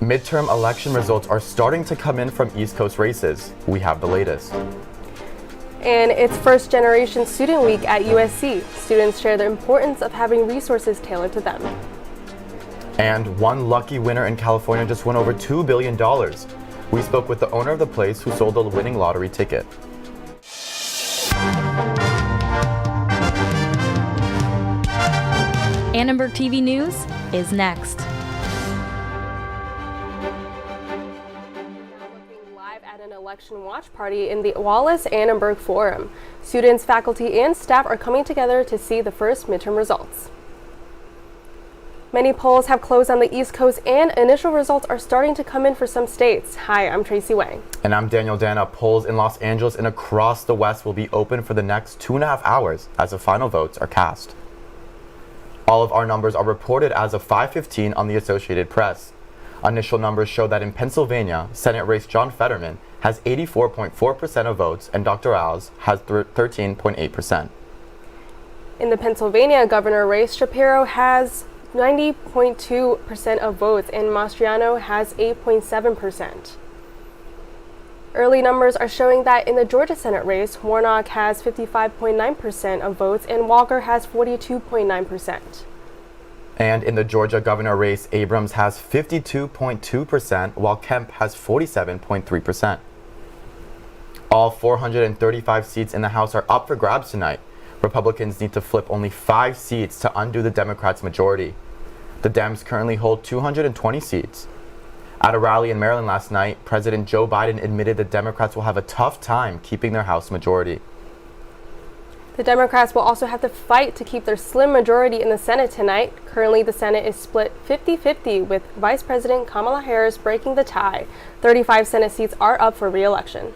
Midterm election results are starting to come in from East Coast races. We have the latest. And it's first generation student week at USC. Students share the importance of having resources tailored to them. And one lucky winner in California just won over $2 billion. We spoke with the owner of the place who sold the winning lottery ticket. Annenberg TV News is next. At an election watch party in the Wallace Annenberg Forum. Students, faculty, and staff are coming together to see the first midterm results. Many polls have closed on the East Coast and initial results are starting to come in for some states. Hi, I'm Tracy Wang. And I'm Daniel Dana. Polls in Los Angeles and across the West will be open for the next 2.5 hours as the final votes are cast. All of our numbers are reported as of 5:15 on the Associated Press. Initial numbers show that in Pennsylvania, Senate race John Fetterman has 84.4% of votes and Dr. Alves has 13.8%. In the Pennsylvania governor race, Shapiro has 90.2% of votes and Mastriano has 8.7%. Early numbers are showing that in the Georgia Senate race, Warnock has 55.9% of votes and Walker has 42.9%. And in the Georgia governor race, Abrams has 52.2%, while Kemp has 47.3%. All 435 seats in the House are up for grabs tonight. Republicans need to flip only 5 seats to undo the Democrats' majority. The Dems currently hold 220 seats. At a rally in Maryland last night, President Joe Biden admitted the Democrats will have a tough time keeping their House majority. The Democrats will also have to fight to keep their slim majority in the Senate tonight. Currently, the Senate is split 50-50 with Vice President Kamala Harris breaking the tie. 35 Senate seats are up for re-election.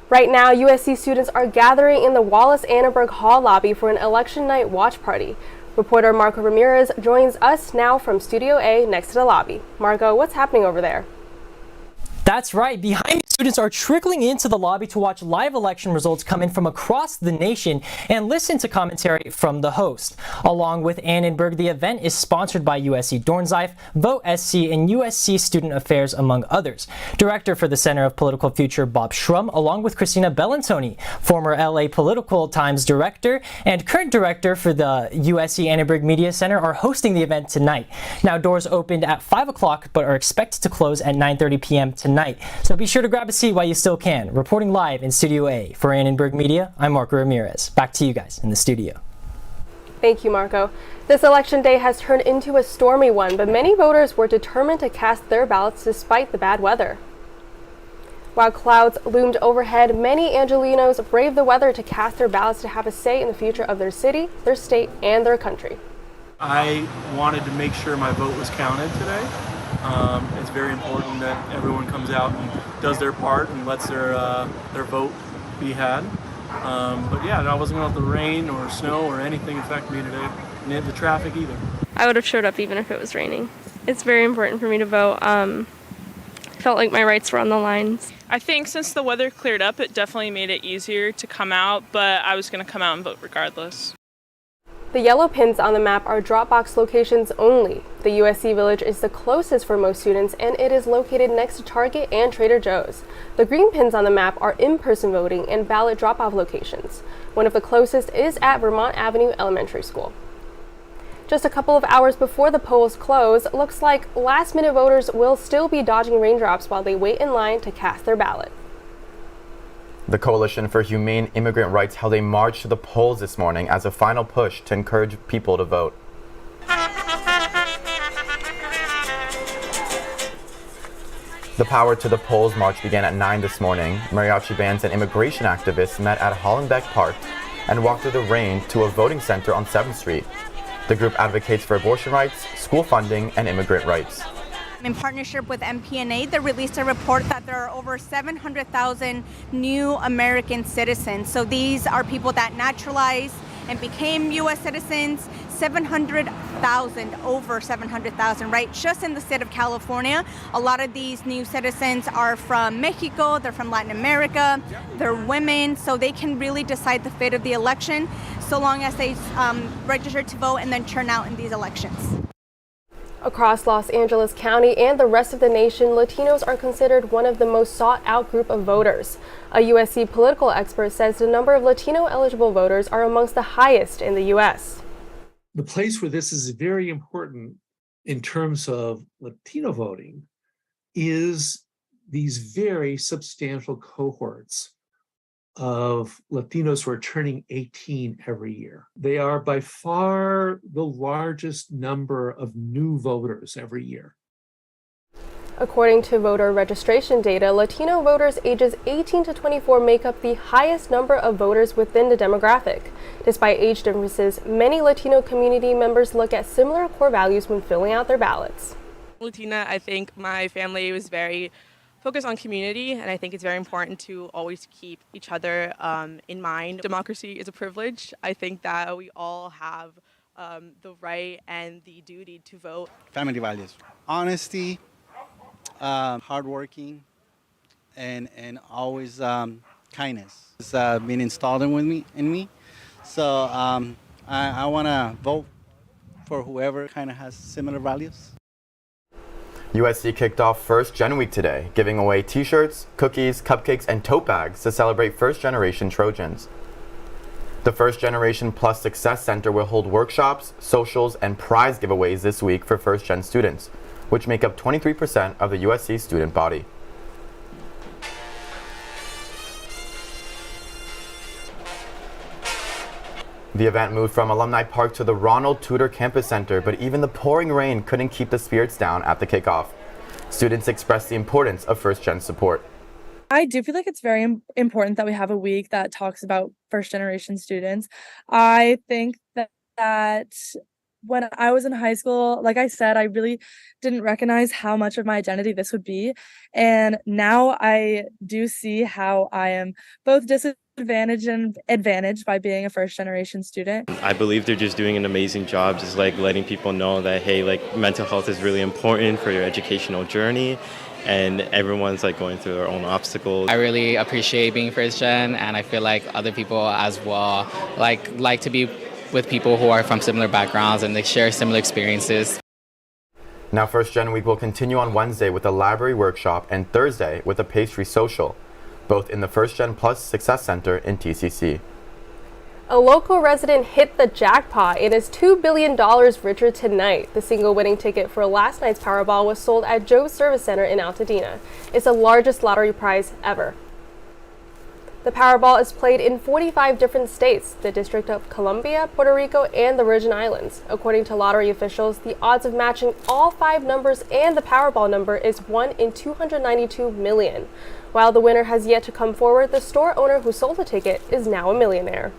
Right now, USC students are gathering in the Wallace Annenberg Hall lobby for an election night watch party. Reporter Marco Ramirez joins us now from Studio A next to the lobby. Marco, what's happening over there? That's right. Behind me, students are trickling into the lobby to watch live election results come in from across the nation and listen to commentary from the host. Along with Annenberg, the event is sponsored by USC Dornsife, Vote SC, and USC Student Affairs, among others. Director for the Center of Political Future, Bob Schrum, along with Christina Bellantoni, former LA Political Times director and current director for the USC Annenberg Media Center, are hosting the event tonight. Now, doors opened at 5 o'clock but are expected to close at 9:30 p.m. tonight. So be sure to grab a seat while you still can. Reporting live in Studio A for Annenberg Media, I'm Marco Ramirez. Back to you guys in the studio. Thank you, Marco. This election day has turned into a stormy one, but many voters were determined to cast their ballots despite the bad weather. While clouds loomed overhead, many Angelenos braved the weather to cast their ballots to have a say in the future of their city, their state, and their country. I wanted to make sure my vote was counted today. It's very important that everyone comes out and does their part and lets their vote be had. But yeah, I wasn't going to let the rain or snow or anything affect me today, and the traffic either. I would have showed up even if it was raining. It's very important for me to vote. I felt like my rights were on the line. I think since the weather cleared up, it definitely made it easier to come out, but I was going to come out and vote regardless. The yellow pins on the map are drop-box locations only. The USC Village is the closest for most students, and it is located next to Target and Trader Joe's. The green pins on the map are in-person voting and ballot drop-off locations. One of the closest is at Vermont Avenue Elementary School. Just a couple of hours before the polls close, looks like last-minute voters will still be dodging raindrops while they wait in line to cast their ballot. The Coalition for Humane Immigrant Rights held a march to the polls this morning as a final push to encourage people to vote. The Power to the Polls march began at 9 this morning. Mariachi bands and immigration activists met at Hollenbeck Park and walked through the rain to a voting center on 7th Street. The group advocates for abortion rights, school funding, and immigrant rights. In partnership with MPNA, they released a report that there are over 700,000 new American citizens. So these are people that naturalized and became U.S. citizens, 700,000, over 700,000, right? Just in the state of California. A lot of these new citizens are from Mexico, they're from Latin America, they're women, so they can really decide the fate of the election so long as they register to vote and then turn out in these elections. Across Los Angeles County and the rest of the nation, Latinos are considered one of the most sought-out group of voters. A USC political expert says the number of Latino-eligible voters are amongst the highest in the U.S. The place where this is very important in terms of Latino voting is these very substantial cohorts of Latinos who are turning 18 every year. They are by far the largest number of new voters every year. According to voter registration data, Latino voters ages 18 to 24 make up the highest number of voters within the demographic. Despite age differences, many Latino community members look at similar core values when filling out their ballots. Latina, I think my family was very focused on community, and I think it's very important to always keep each other in mind. Democracy is a privilege. I think that we all have the right and the duty to vote. Family values, honesty, hardworking, and always kindness. It's been installed in me. So I want to vote for whoever kind of has similar values. USC kicked off First Gen Week today, giving away t-shirts, cookies, cupcakes, and tote bags to celebrate first-generation Trojans. The First Generation Plus Success Center will hold workshops, socials, and prize giveaways this week for first-gen students, which make up 23% of the USC student body. The event moved from Alumni Park to the Ronald Tudor Campus Center, but even the pouring rain couldn't keep the spirits down at the kickoff. Students expressed the importance of first-gen support. I do feel like it's very important that we have a week that talks about first-generation students. I think that when I was in high school, like I said, I really didn't recognize how much of my identity this would be. And now I do see how I am both disadvantaged and advantaged by being a first-generation student. I believe they're just doing an amazing job, just like letting people know that, hey, like mental health is really important for your educational journey. And everyone's like going through their own obstacles. I really appreciate being first gen, and I feel like other people as well like to be with people who are from similar backgrounds and they share similar experiences. Now First Gen Week will continue on Wednesday with a library workshop and Thursday with a pastry social, both in the First Gen Plus Success Center in TCC. A local resident hit the jackpot and is $2 billion richer tonight. The single winning ticket for last night's Powerball was sold at Joe's Service Center in Altadena. It's the largest lottery prize ever. The Powerball is played in 45 different states, the District of Columbia, Puerto Rico, and the Virgin Islands. According to lottery officials, the odds of matching all 5 numbers and the Powerball number is 1 in 292 million. While the winner has yet to come forward, the store owner who sold the ticket is now a millionaire.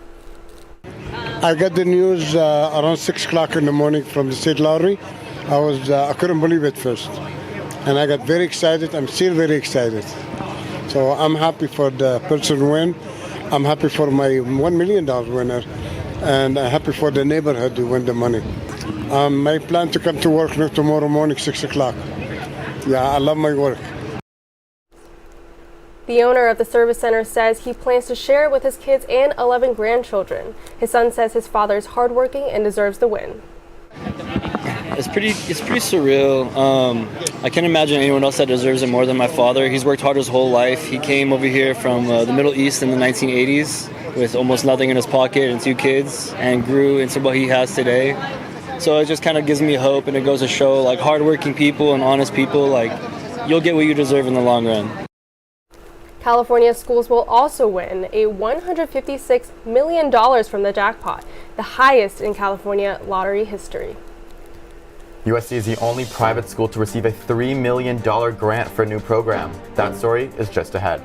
I got the news around 6 o'clock in the morning from the state lottery. I couldn't believe it first. And I got very excited. I'm still very excited. So I'm happy for the person who win. I'm happy for my $1 million winner, and I'm happy for the neighborhood to win the money. I plan to come to work tomorrow morning, 6 o'clock. Yeah, I love my work. The owner of the service center says he plans to share it with his kids and 11 grandchildren. His son says his father is hardworking and deserves the win. It's pretty surreal. I can't imagine anyone else that deserves it more than my father. He's worked hard his whole life. He came over here from the Middle East in the 1980s with almost nothing in his pocket and 2 kids, and grew into what he has today. So it just kind of gives me hope, and it goes to show, like, hardworking people and honest people, like, you'll get what you deserve in the long run. California schools will also win a $156 million from the jackpot, the highest in California lottery history. USC is the only private school to receive a $3 million grant for a new program. That story is just ahead.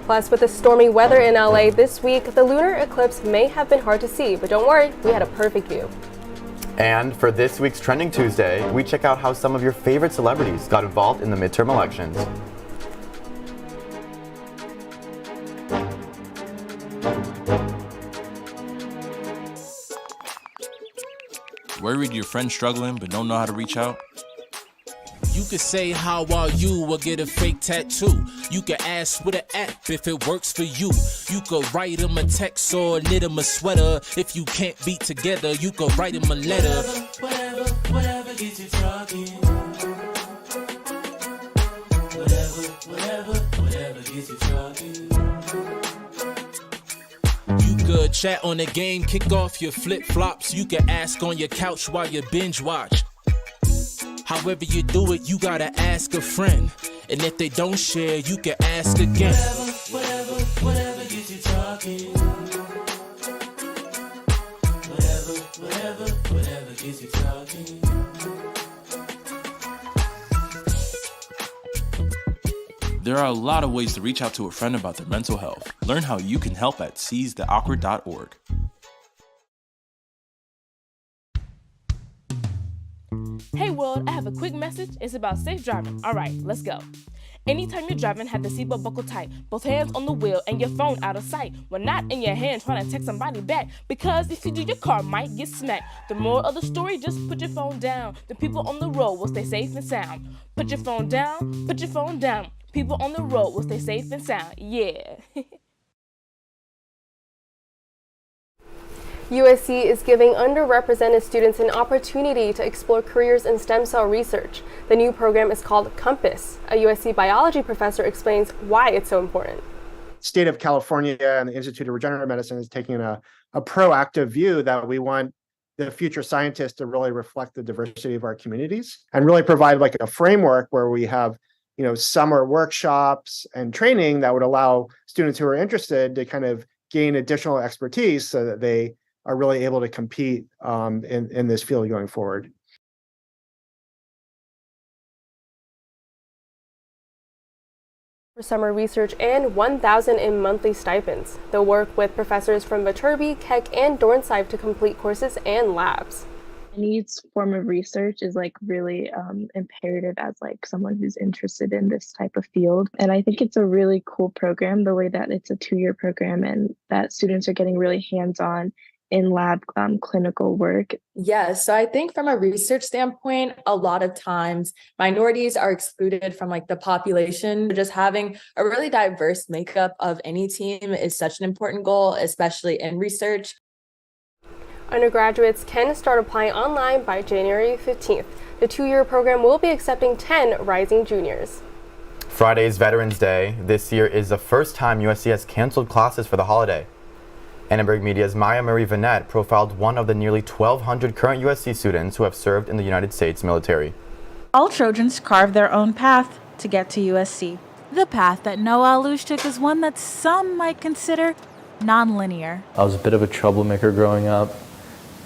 Plus, with the stormy weather in LA this week, the lunar eclipse may have been hard to see, but don't worry, we had a perfect view. And for this week's Trending Tuesday, we check out how some of your favorite celebrities got involved in the midterm elections. Worried your friend's struggling but don't know how to reach out? You could say, how are you, or get a fake tattoo. You could ask with an app if it works for you. You could write him a text or knit him a sweater. If you can't be together, you could write him a letter. Whatever gets you talking. Whatever gets you talking. You could chat on the game, kick off your flip-flops. You could ask on your couch while you binge watch. However you do it, you gotta ask a friend. And if they don't share, you can ask again. Whatever gets you talking. Whatever gets you talking. There are a lot of ways to reach out to a friend about their mental health. Learn how you can help at seizetheawkward.org. Hey world, I have a quick message. It's about safe driving. All right, let's go. Anytime you're driving, have the seatbelt buckled tight. Both hands on the wheel and your phone out of sight. When not in your hand, trying to text somebody back. Because if you do, your car might get smacked. The moral of the story, just put your phone down. The people on the road will stay safe and sound. Put your phone down, put your phone down. People on the road will stay safe and sound. Yeah. USC is giving underrepresented students an opportunity to explore careers in stem cell research. The new program is called Compass. A USC biology professor explains why it's so important. State of California and the Institute of Regenerative Medicine is taking a proactive view that we want the future scientists to really reflect the diversity of our communities and really provide like a framework where we have, summer workshops and training that would allow students who are interested to kind of gain additional expertise so that they are really able to compete in this field going forward. For summer research and $1,000 in monthly stipends. They'll work with professors from Viterbi, Keck, and Dornsife to complete courses and labs. Any form of research is really imperative as someone who's interested in this type of field. And I think it's a really cool program, the way that it's a 2-year program and that students are getting really hands-on in lab clinical work. Yes, so I think from a research standpoint, a lot of times minorities are excluded from the population. Just having a really diverse makeup of any team is such an important goal, especially in research. Undergraduates can start applying online by January 15th. The 2-year program will be accepting 10 rising juniors. Friday is Veterans Day. This year is the first time USC has canceled classes for the holiday. Annenberg Media's Maya Marie Vanette profiled one of the nearly 1,200 current USC students who have served in the United States military. All Trojans carve their own path to get to USC. The path that Noah Alush took is one that some might consider non-linear. I was a bit of a troublemaker growing up,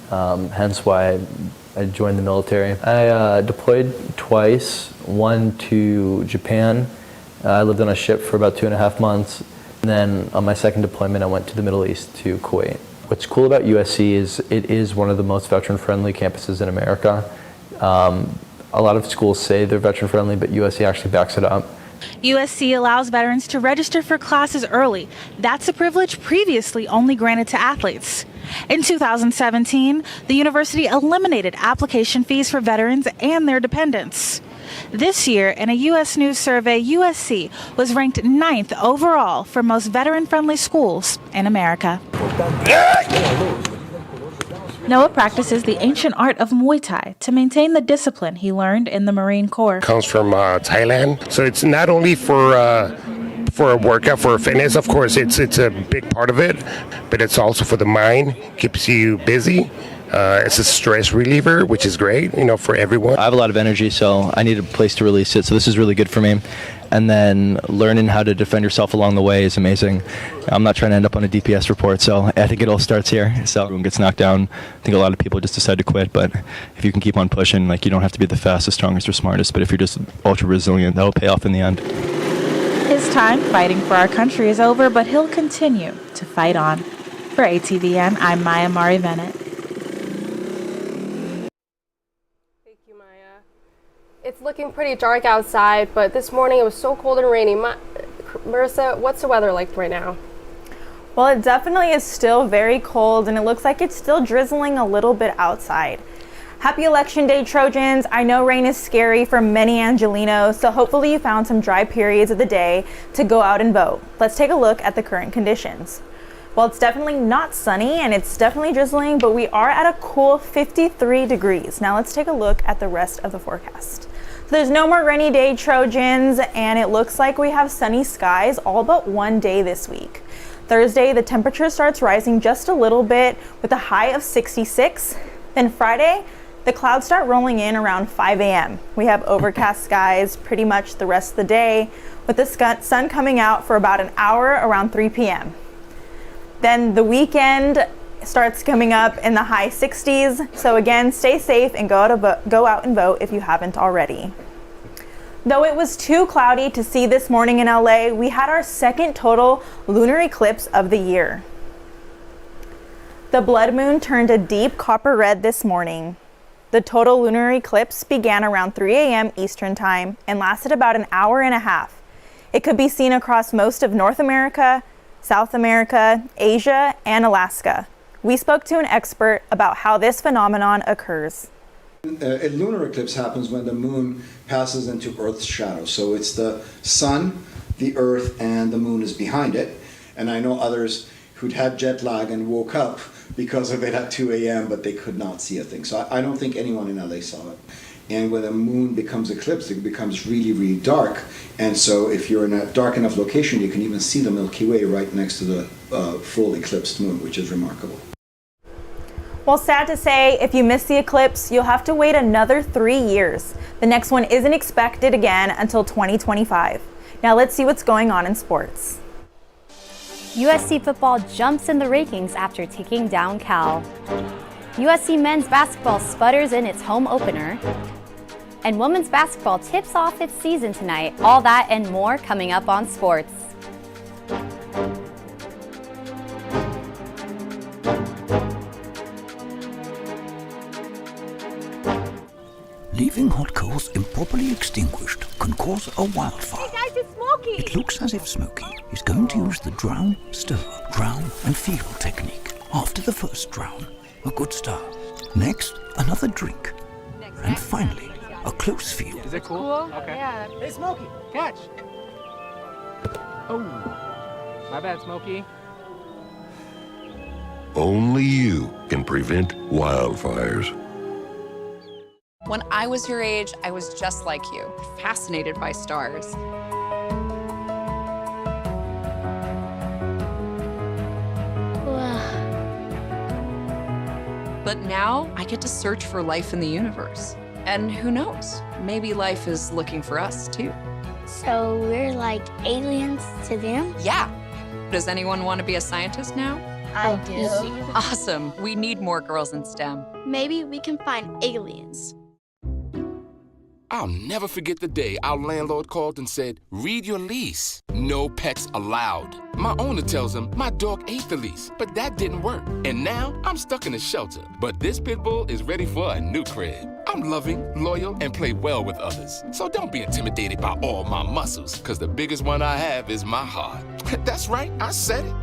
hence why I joined the military. I deployed twice, one to Japan. I lived on a ship for about 2.5 months. And then on my second deployment, I went to the Middle East to Kuwait. What's cool about USC is it is one of the most veteran-friendly campuses in America. A lot of schools say they're veteran-friendly, but USC actually backs it up. USC allows veterans to register for classes early. That's a privilege previously only granted to athletes. In 2017, the university eliminated application fees for veterans and their dependents. This year, in a U.S. News survey, USC was ranked 9th overall for most veteran-friendly schools in America. Noah practices the ancient art of Muay Thai to maintain the discipline he learned in the Marine Corps. Comes from Thailand, so it's not only for a workout, for fitness. Of course, it's a big part of it, but it's also for the mind. Keeps you busy. It's a stress reliever, which is great, for everyone. I have a lot of energy, so I need a place to release it. So this is really good for me. And then learning how to defend yourself along the way is amazing. I'm not trying to end up on a DPS report, so I think it all starts here. So everyone gets knocked down. I think a lot of people just decide to quit, but if you can keep on pushing, you don't have to be the fastest, strongest, or smartest, but if you're just ultra resilient, that'll pay off in the end. His time fighting for our country is over, but he'll continue to fight on. For ATVN, I'm Maya Mari Bennett. It's looking pretty dark outside, but this morning it was so cold and rainy. Marissa, what's the weather like right now? Well, it definitely is still very cold, and it looks like it's still drizzling a little bit outside. Happy Election Day, Trojans. I know rain is scary for many Angelinos, so hopefully you found some dry periods of the day to go out and vote. Let's take a look at the current conditions. Well, it's definitely not sunny and it's definitely drizzling, but we are at a cool 53 degrees. Now let's take a look at the rest of the forecast. So there's no more rainy day, Trojans, and it looks like we have sunny skies all but one day this week. Thursday, the temperature starts rising just a little bit with a high of 66. Then Friday, the clouds start rolling in around 5 a.m. We have overcast skies pretty much the rest of the day, with the sun coming out for about an hour around 3 p.m. Then the weekend starts coming up in the high 60s. So again, stay safe and go out and vote if you haven't already. Though it was too cloudy to see this morning in LA, we had our second total lunar eclipse of the year. The blood moon turned a deep copper red this morning. The total lunar eclipse began around 3 a.m. Eastern Time and lasted about an hour and a half. It could be seen across most of North America, South America, Asia, and Alaska. We spoke to an expert about how this phenomenon occurs. A lunar eclipse happens when the moon passes into Earth's shadow. So it's the sun, the Earth, and the moon is behind it. And I know others who'd had jet lag and woke up because of it at 2 a.m., but they could not see a thing. So I don't think anyone in LA saw it. And when the moon becomes eclipsed, it becomes really, really dark. And so if you're in a dark enough location, you can even see the Milky Way right next to the full eclipsed moon, which is remarkable. Well, sad to say, if you miss the eclipse, you'll have to wait another 3 years. The next one isn't expected again until 2025. Now let's see what's going on in sports. USC football jumps in the rankings after taking down Cal. USC men's basketball sputters in its home opener. And women's basketball tips off its season tonight. All that and more coming up on Sports. Leaving hot coals improperly extinguished can cause a wildfire. Hey guys, it's Smokey! It looks as if Smokey is going to use the drown, stir, drown and feel technique. After the first drown, a good start. Next, another drink. And finally, a close feel. Is it cool? Okay. Yeah. Hey, Smokey, catch! Oh, my bad, Smokey. Only you can prevent wildfires. When I was your age, I was just like you, fascinated by stars. But now I get to search for life in the universe. And who knows, maybe life is looking for us too. So we're like aliens to them? Yeah. Does anyone want to be a scientist now? I do. Awesome. We need more girls in STEM. Maybe we can find aliens. I'll never forget the day our landlord called and said, read your lease. No pets allowed. My owner tells him my dog ate the lease, but that didn't work. And now I'm stuck in a shelter. But this pit bull is ready for a new crib. I'm loving, loyal, and play well with others. So don't be intimidated by all my muscles, because the biggest one I have is my heart. That's right, I said it.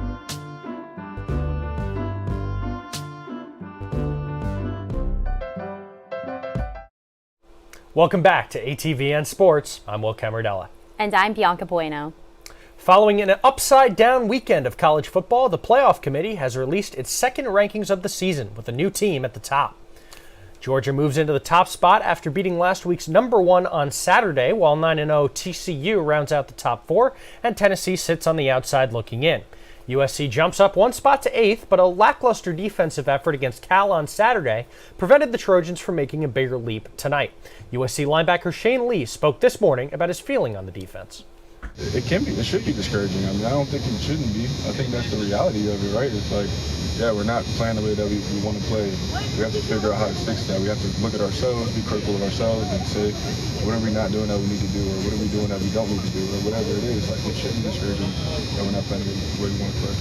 Welcome back to ATVN Sports. I'm Will Camardella. And I'm Bianca Bueno. Following an upside-down weekend of college football, the playoff committee has released its second rankings of the season with a new team at the top. Georgia moves into the top spot after beating last week's number 1 on Saturday, while 9-0 TCU rounds out the top 4, and Tennessee sits on the outside looking in. USC jumps up 1 spot to 8th, but a lackluster defensive effort against Cal on Saturday prevented the Trojans from making a bigger leap tonight. USC linebacker Shane Lee spoke this morning about his feeling on the defense. It should be discouraging. I mean, I don't think it shouldn't be. I think that's the reality of it, right? It's like, yeah, we're not playing the way that we want to play. We have to figure out how to fix that. We have to look at ourselves, be critical of ourselves, and say, what are we not doing that we need to do, or what are we doing that we don't need to do, or whatever it is. Like, it shouldn't be discouraging that we're not playing the way we want to play.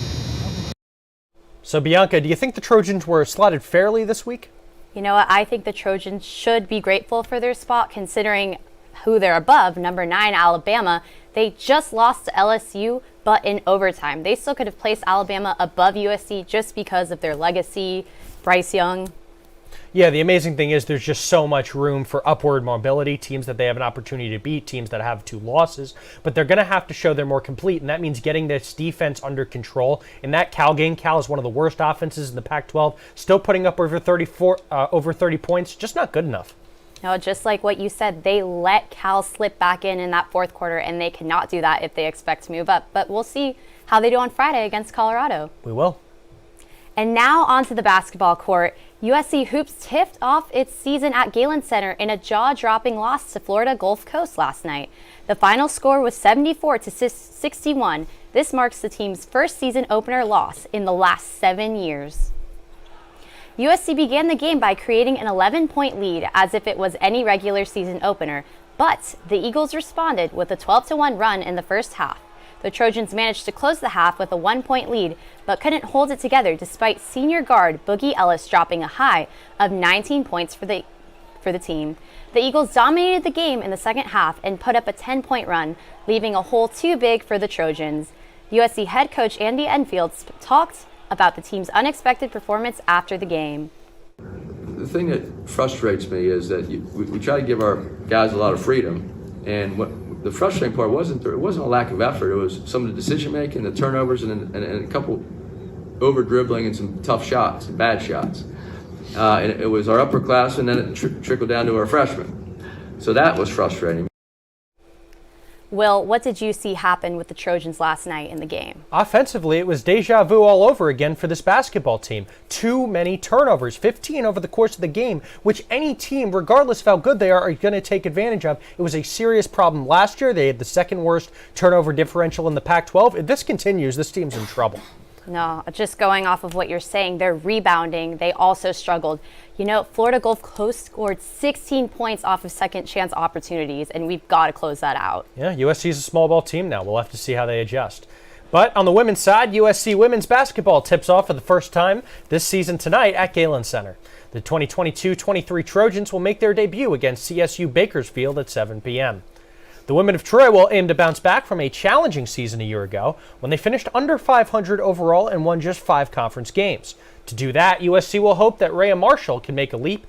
So, Bianca, do you think the Trojans were slotted fairly this week? You know what? I think the Trojans should be grateful for their spot, considering who they're above, number 9, Alabama. They just lost to LSU, but in overtime. They still could have placed Alabama above USC just because of their legacy, Bryce Young. Yeah, the amazing thing is there's just so much room for upward mobility, teams that they have an opportunity to beat, teams that have 2 losses, but they're going to have to show they're more complete, and that means getting this defense under control. In that Cal game, Cal is one of the worst offenses in the Pac-12, still putting up over 30 points, just not good enough. No, just like what you said, they let Cal slip back in that fourth quarter, and they cannot do that if they expect to move up. But we'll see how they do on Friday against Colorado. We will. And now onto the basketball court. USC Hoops tipped off its season at Galen Center in a jaw-dropping loss to Florida Gulf Coast last night. The final score was 74-61. This marks the team's first season opener loss in the last 7 years. USC began the game by creating an 11-point lead as if it was any regular season opener, but the Eagles responded with a 12-1 run in the first half. The Trojans managed to close the half with a 1-point lead, but couldn't hold it together despite senior guard Boogie Ellis dropping a high of 19 points for the team. The Eagles dominated the game in the second half and put up a 10-point run, leaving a hole too big for the Trojans. USC head coach Andy Enfield talked about the team's unexpected performance after the game. The thing that frustrates me is that we try to give our guys a lot of freedom, and what the frustrating part wasn't a lack of effort. It was some of the decision making, the turnovers, and a couple over dribbling and some tough shots, and bad shots. And it was our upperclassmen, and then it trickled down to our freshmen. So that was frustrating. Will, what did you see happen with the Trojans last night in the game? Offensively, it was deja vu all over again for this basketball team. Too many turnovers, 15 over the course of the game, which any team, regardless of how good they are going to take advantage of. It was a serious problem last year. They had the second worst turnover differential in the Pac-12. If this continues, this team's in trouble. No, just going off of what you're saying, they're rebounding. They also struggled. You know, Florida Gulf Coast scored 16 points off of second chance opportunities, and we've got to close that out. Yeah, USC is a small ball team now. We'll have to see how they adjust. But on the women's side, USC women's basketball tips off for the first time this season tonight at Galen Center. The 2022-23 Trojans will make their debut against CSU Bakersfield at 7 p.m. The women of Troy will aim to bounce back from a challenging season a year ago when they finished under 500 overall and won just 5 conference games. To do that, USC will hope that Rhea Marshall can make a leap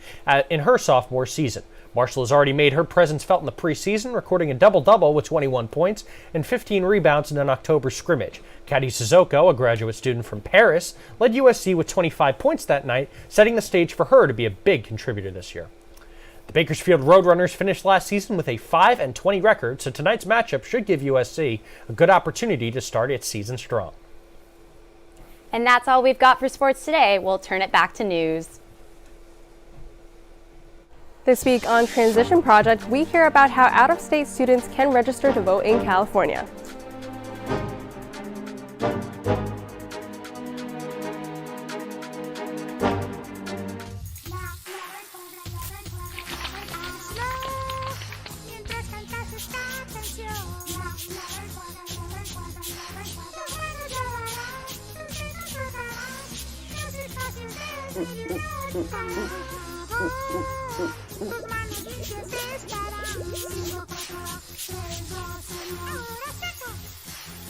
in her sophomore season. Marshall has already made her presence felt in the preseason, recording a double-double with 21 points and 15 rebounds in an October scrimmage. Caddy Sissoko, a graduate student from Paris, led USC with 25 points that night, setting the stage for her to be a big contributor this year. The Bakersfield Roadrunners finished last season with a 5-20 record, so tonight's matchup should give USC a good opportunity to start its season strong. And that's all we've got for sports today. We'll turn it back to news. This week on Transition Project, we hear about how out-of-state students can register to vote in California.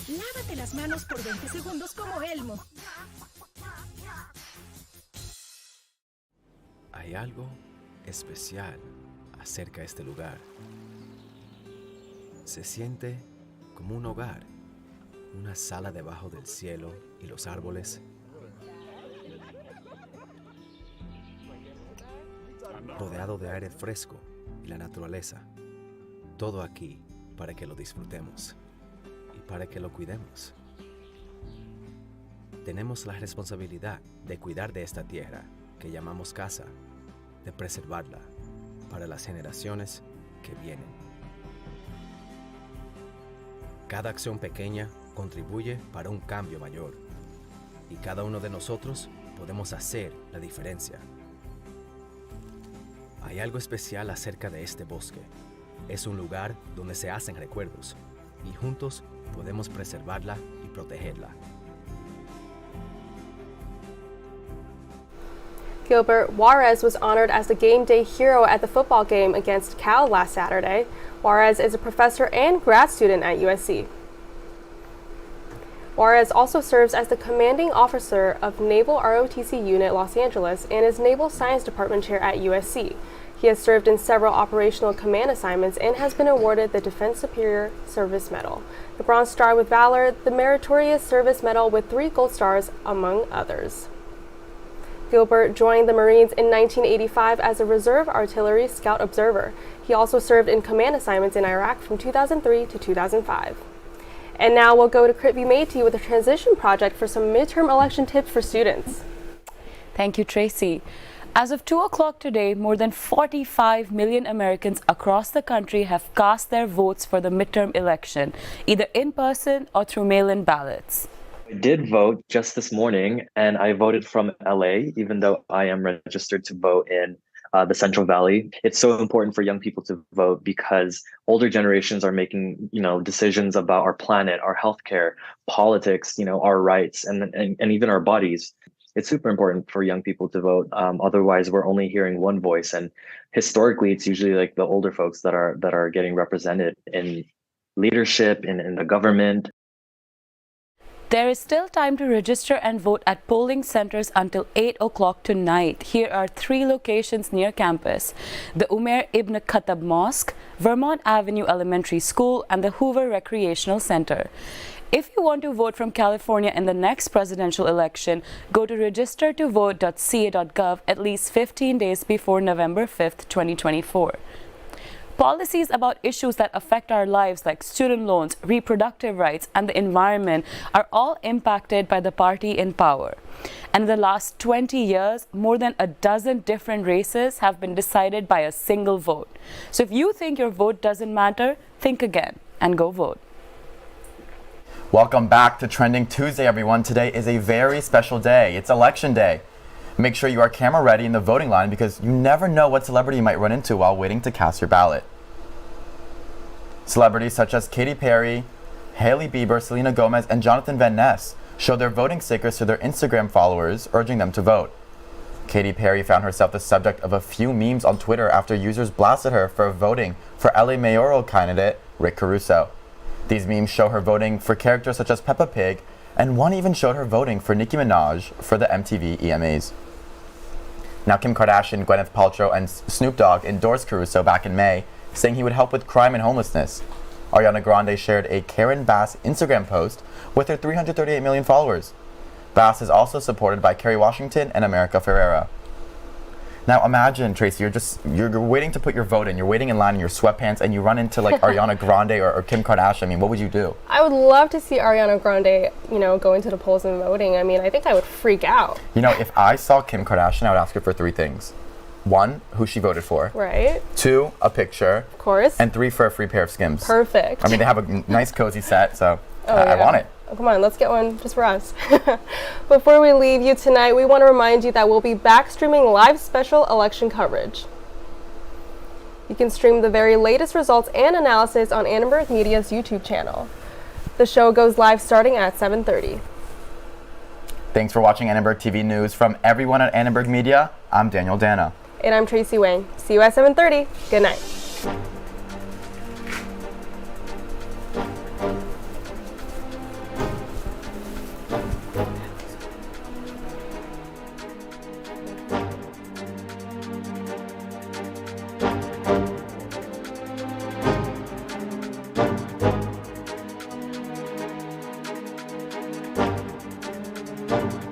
Lávate las manos por 20 segundos como Elmo. Hay algo especial acerca de este lugar. Se siente como un hogar, una sala debajo del cielo y los árboles, rodeado de aire fresco y la naturaleza. Todo aquí para que lo disfrutemos y para que lo cuidemos. Tenemos la responsabilidad de cuidar de esta tierra que llamamos casa, de preservarla para las generaciones que vienen. Cada acción pequeña contribuye para un cambio mayor y cada uno de nosotros podemos hacer la diferencia. Hay algo especial acerca de este bosque. Es un lugar donde se hacen recuerdos y juntos podemos preservarla y protegerla. Gilbert Juarez was honored as the game day hero at the football game against Cal last Saturday. Juarez is a professor and grad student at USC. Juarez also serves as the commanding officer of Naval ROTC Unit Los Angeles and is Naval Science Department Chair at USC. He has served in several operational command assignments and has been awarded the Defense Superior Service Medal, the Bronze Star with Valor, the Meritorious Service Medal with 3 Gold Stars, among others. Gilbert joined the Marines in 1985 as a Reserve Artillery Scout Observer. He also served in command assignments in Iraq from 2003 to 2005. And now we'll go to Crit Métis with a transition project for some midterm election tips for students. Thank you, Tracy. As of 2 o'clock today, more than 45 million Americans across the country have cast their votes for the midterm election, either in person or through mail-in ballots. I did vote just this morning, and I voted from LA, even though I am registered to vote in the Central Valley. It's so important for young people to vote because older generations are making, decisions about our planet, our healthcare, politics, our rights, and even our bodies. It's super important for young people to vote. Otherwise, we're only hearing one voice, and historically, it's usually like the older folks that are getting represented in leadership, in the government. There is still time to register and vote at polling centers until 8 o'clock tonight. Here are 3 locations near campus: the Umair Ibn Khattab Mosque, Vermont Avenue Elementary School, and the Hoover Recreational Center. If you want to vote from California in the next presidential election, go to registertovote.ca.gov at least 15 days before November 5th, 2024. Policies about issues that affect our lives like student loans, reproductive rights, and the environment are all impacted by the party in power. And in the last 20 years, more than a dozen different races have been decided by a single vote. So if you think your vote doesn't matter, think again and go vote. Welcome back to Trending Tuesday, everyone. Today is a very special day. It's Election Day. Make sure you are camera ready in the voting line because you never know what celebrity you might run into while waiting to cast your ballot. Celebrities such as Katy Perry, Hailey Bieber, Selena Gomez, and Jonathan Van Ness showed their voting stickers to their Instagram followers, urging them to vote. Katy Perry found herself the subject of a few memes on Twitter after users blasted her for voting for LA mayoral candidate Rick Caruso. These memes show her voting for characters such as Peppa Pig, and one even showed her voting for Nicki Minaj for the MTV EMAs. Now, Kim Kardashian, Gwyneth Paltrow, and Snoop Dogg endorsed Caruso back in May, saying he would help with crime and homelessness. Ariana Grande shared a Karen Bass Instagram post with her 338 million followers. Bass is also supported by Kerry Washington and America Ferrera. Now imagine, Tracy, you're waiting to put your vote in. You're waiting in line in your sweatpants, and you run into like Ariana Grande or Kim Kardashian. I mean, what would you do? I would love to see Ariana Grande, going to the polls and voting. I mean, I think I would freak out. If I saw Kim Kardashian, I would ask her for 3 things. 1, who she voted for. Right. 2, a picture. Of course. And 3, for a free pair of Skims. Perfect. I mean, they have a nice cozy set, so I want it. Oh, come on, let's get one just for us. Before we leave you tonight, we want to remind you that we'll be back streaming live special election coverage. You can stream the very latest results and analysis on Annenberg Media's YouTube channel. The show goes live starting at 7:30. Thanks for watching Annenberg TV News. From everyone at Annenberg Media, I'm Daniel Dana. And I'm Tracy Wang. See you at 7:30. Good night.